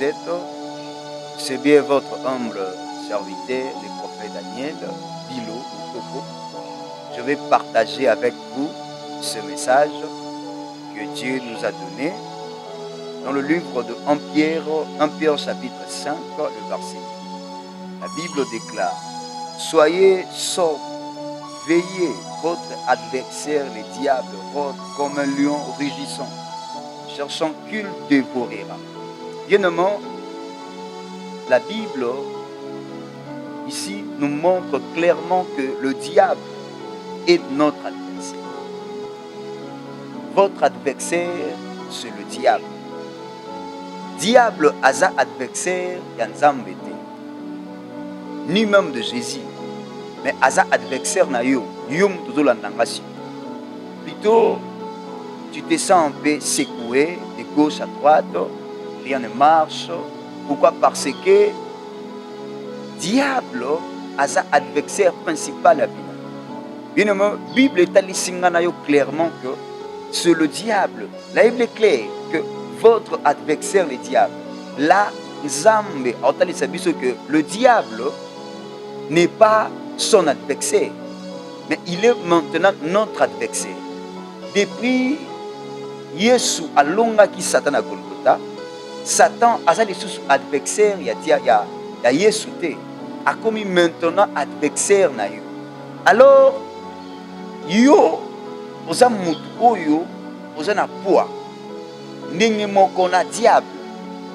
vous êtes. C'est bien votre humble serviteur, le prophète Daniel Bilo Togo. Je vais partager avec vous ce message que Dieu nous a donné dans le livre de 1 Pierre chapitre 5, le verset 1. La Bible déclare: soyez sobres, veillez, votre adversaire, le diable, rôde comme un lion rugissant, cherchant qu'il dévorera. Bien-aimé, la Bible ici nous montre clairement que le diable est notre adversaire. Votre adversaire, c'est le diable. Diable aza adversaire ya Nzambe te, ni même de Jésus, mais aza adversaire na yo, yom tozolandangasi. Plutôt, tu te sens un peu secoué de gauche à droite, rien ne marche. Pourquoi? Parce que diable aza adversaire principal à vie. Bien aimé, la Bible est allée clairement que c'est le diable. La Bible est claire que votre adversaire, le diable, là, Nzambe a que le diable n'est pas son adversaire, mais il est maintenant notre adversaire. Depuis Yesu alonga ki Satan à Golgotha, Satan a sa adversaire, il y a Yesu te, a commis maintenant adversaire na yo. Alors, yo, oza mutu oyo, oza na poids. Ndenge moko na diable.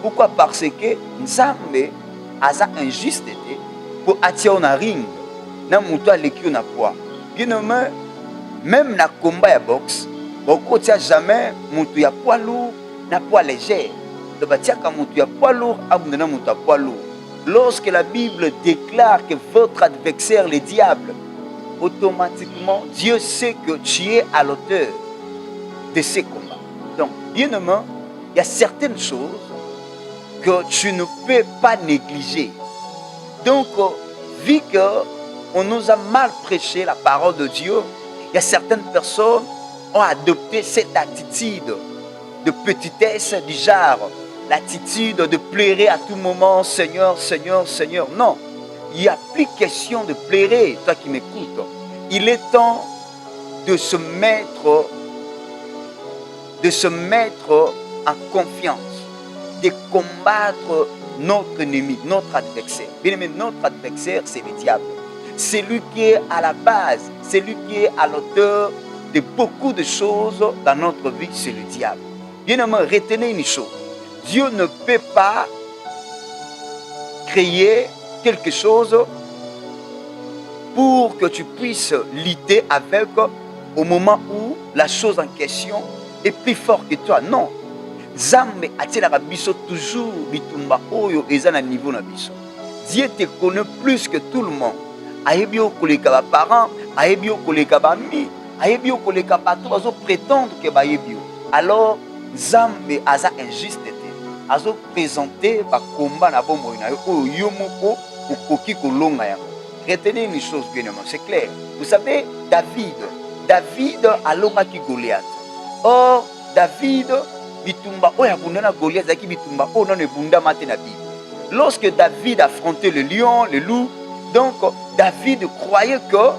Pourquoi? Parce que Nzambe aza injuste te pour attirer na ring na mutu aleki na poids. Bien aimé, même na combat ya boxe, beaucoup tia jamais mutu ya poids lourd na poids léger. Le batiaka mutu ya poids lourd abundana mutu ya poids lourd. Lorsque la Bible déclare que votre adversaire le diable, automatiquement Dieu sait que tu es à l'auteur de ces combats. Donc, bien aimé, il y a certaines choses que tu ne peux pas négliger. Donc, vu qu'on nous a mal prêché la parole de Dieu, il y a certaines personnes qui ont adopté cette attitude de petitesse du genre, l'attitude de pleurer à tout moment, Seigneur, Seigneur, Seigneur. Non, il n'y a plus question de pleurer, toi qui m'écoutes. Il est temps de se mettre en confiance, de combattre notre ennemi, notre adversaire. Bien aimé, notre adversaire, c'est le diable. C'est lui qui est à la base, c'est lui qui est à l'auteur de beaucoup de choses dans notre vie, c'est le diable. Bien aimé, retenez une chose. Dieu ne peut pas créer quelque chose pour que tu puisses lutter avec au moment où la chose en question est plus forte que toi. Non. Nzambe atilaka biso toujours bitumba oyo eza na niveau na biso. Dieu te connaît plus que tout le monde. Ayebi okoleka ba parents, ayebi okoleka ba mi, ayebi okoleka bato bazo prétendre que ba yebi. Alors Nzambe aza injuste te. Azo présenter ba combat na bombo na yo oyo yo moko okoki kolonga yango. Retenez une chose bien aimée, c'est clair. Vous savez, David a longaki Goliath. Or, David, bitumba oya bundana Goliath, zaki bitumba o non bunda mate na Bible. Lorsque David affrontait le lion, le loup, donc David croyait que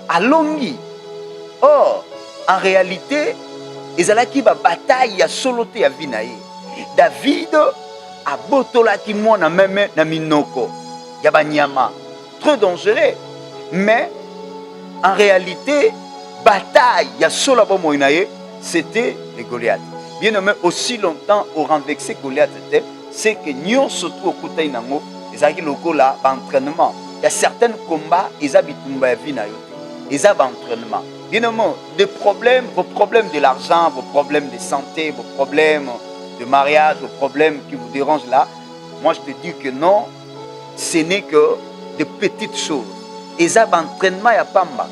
alongi. Or, en réalité, ezalaki ba bataille ya solote ya vinaye. David a botolaki mwana meme na minoko ya banyama. Très dangereux, mais en réalité, bataille, il y a solo moïnaye, c'était les Goliath. Bien aimé, aussi longtemps au renversé Goliath, c'est que nous surtout au côté nango, ils ont loko là, entraînement. Il y a certains combats, ils habitent une vie na yote, ils ont entraînement. Bien aimé, des problèmes, vos problèmes de l'argent, vos problèmes de santé, vos problèmes de mariage, vos problèmes qui vous dérangent là, moi je te dis que non, ce n'est que de petites choses. Ils ont entraînement ya pamba.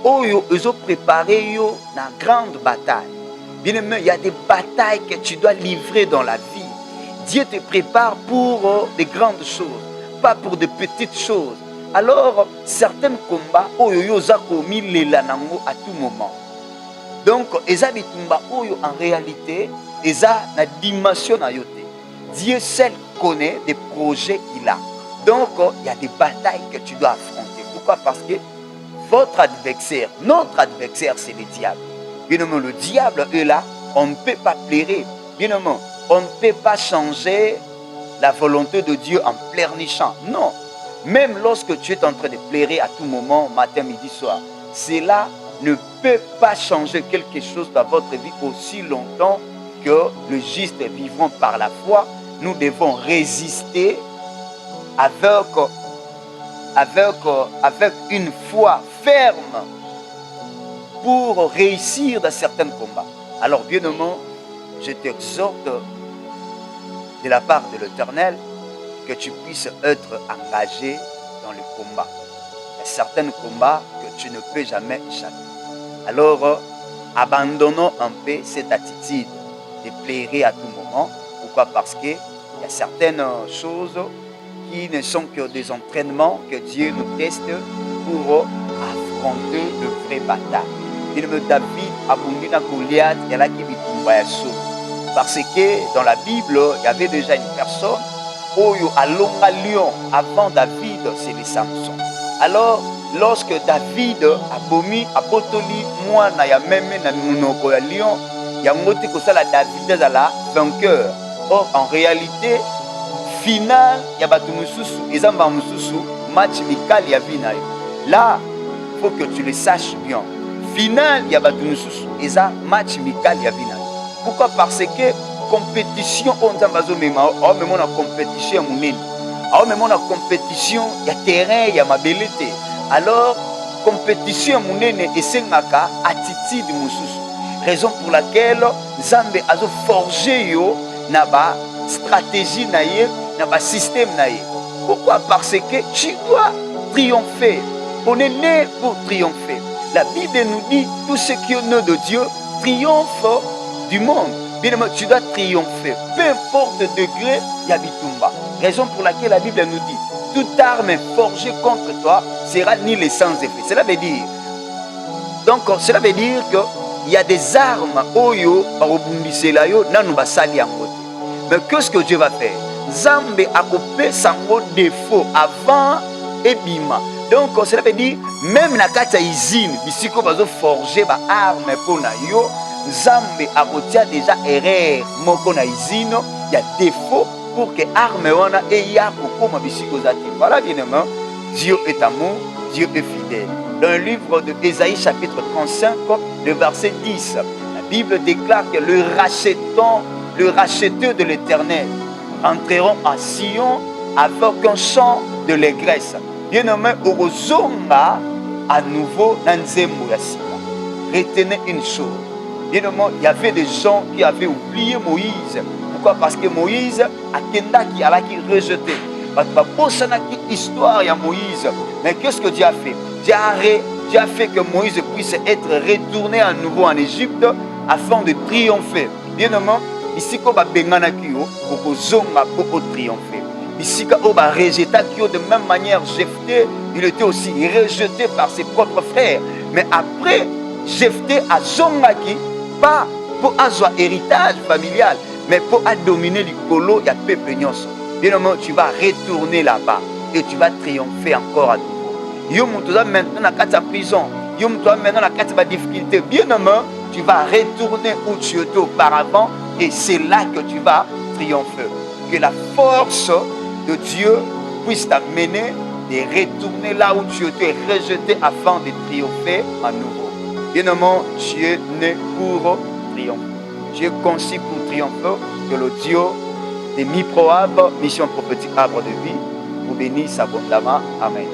Oyo, ils ont préparé yo na grande bataille. Bien aimé, il y a des batailles que tu dois livrer dans la vie. Dieu te prépare pour des grandes choses, pas pour de petites choses. Alors, certains combats, oyo yo zako milela nango à tout moment. Donc, eza bitumba oyo en réalité, eza na dimension na yote. Dieu seul connaît des projets qu'il a. Donc, il y a des batailles que tu dois affronter. Pourquoi? Parce que votre adversaire, notre adversaire, c'est le diable. Bien aimé, le diable est là, on ne peut pas plaire. Bien aimé, on ne peut pas changer la volonté de Dieu en pleurnichant. Non. Même lorsque tu es en train de pleurer à tout moment, matin, midi, soir, cela ne peut pas changer quelque chose dans votre vie aussi longtemps que le juste vivront par la foi. Nous devons résister avec une foi ferme pour réussir dans certains combats. Alors, bien aimé, je t'exhorte de la part de l'Éternel que tu puisses être engagé dans le combat. Il y a certains combats que tu ne peux jamais échapper. Alors, abandonnons un peu cette attitude de plairer à tout moment. Pourquoi? Parce qu'il y a certaines choses qui ne sont que des entraînements que Dieu nous teste pour affronter de vraies batailles. Il me David a bondi na Goliath et là qui bitumba ya so. Parce que dans la Bible, il y avait déjà une personne Oyo alonga lion avant David, c'est le Samson. Alors, lorsque David abomi abotoli mwana ya meme na munoko ya lion, yango te kosala David azala vainqueur. Or, en réalité, final ya bato mususu ezamba mususu match mikali ya vina yo. Là, faut que tu le saches bien. Final ya bato mususu eza match mikali ya vina yo. Pourquoi? Parce que compétition on zambazo mema o memo na compétition munene. O memo na compétition ya terrain ya mabelete. Alors compétition munene esengaka attitude mususu. Raison pour laquelle Nzambe azo forger yo na ba stratégie na ye, na ba système na ye. Pourquoi? Parce que tu dois triompher. On est né pour triompher. La Bible nous dit tout ce qui est né de Dieu triomphe du monde. Bien aimé, tu dois triompher. Peu importe le degré, il y a bitumba. Raison pour laquelle la Bible nous dit toute arme forgée contre toi sera nulle sans effet. Cela veut dire, donc, cela veut dire qu'il y a des armes, oyo, barobundisela yo, nanu basali yango. Mais qu'est-ce que Dieu va faire? Zambe a coupé sango défaut avant et bima. Donc, cela veut dire, même na kata usine, bisiko bazo forger ba arme pour na yo, Zambe a retiré déjà erreur moko na usine, il y a défaut pour que arme wana et ya kokoma bisiko zati. Voilà bien aimé, Dieu est amour, Dieu est fidèle. Dans le livre de Ésaïe chapitre 35, le verset 10, la Bible déclare que le racheteur de l'Éternel entreront à Sion avec un chant de l'allégresse. Bien aimé, orozonga à nouveau dans nzembo ya sika. Retenez une chose. Bien aimé, il y avait des gens qui avaient oublié Moïse. Pourquoi? Parce que Moïse a kendaki alaki rejeté. Histoire de Moïse. Mais qu'est-ce que Dieu a fait? Dieu a fait que Moïse puisse être retourné à nouveau en Égypte afin de triompher. Bien aimé, ici qu'on va bengana kio pour zonga pour triompher. Ici qu'on va rejeter kio de même manière Jephthé, il était aussi rejeté par ses propres frères. Mais après Jephthé a zongaki pas pour avoir héritage familial, mais pour dominer le colo, il y a peuple nyonso. Bien aimé, tu vas retourner là-bas et tu vas triompher encore à nouveau. Yo moutoza maintenant dans la prison. Yo moutoza maintenant dans la difficulté. Bien aimé, tu vas retourner où tu étais auparavant et c'est là que tu vas triompher. Que la force de Dieu puisse t'amener de retourner là où tu étais rejeté afin de triompher à nouveau. Bien aimé, tu es né pour triompher. Tu es conçu pour triompher. Que le Dieu de mi-proab, mission prophétique, arbre de vie, vous bénisse abondamment. Amen.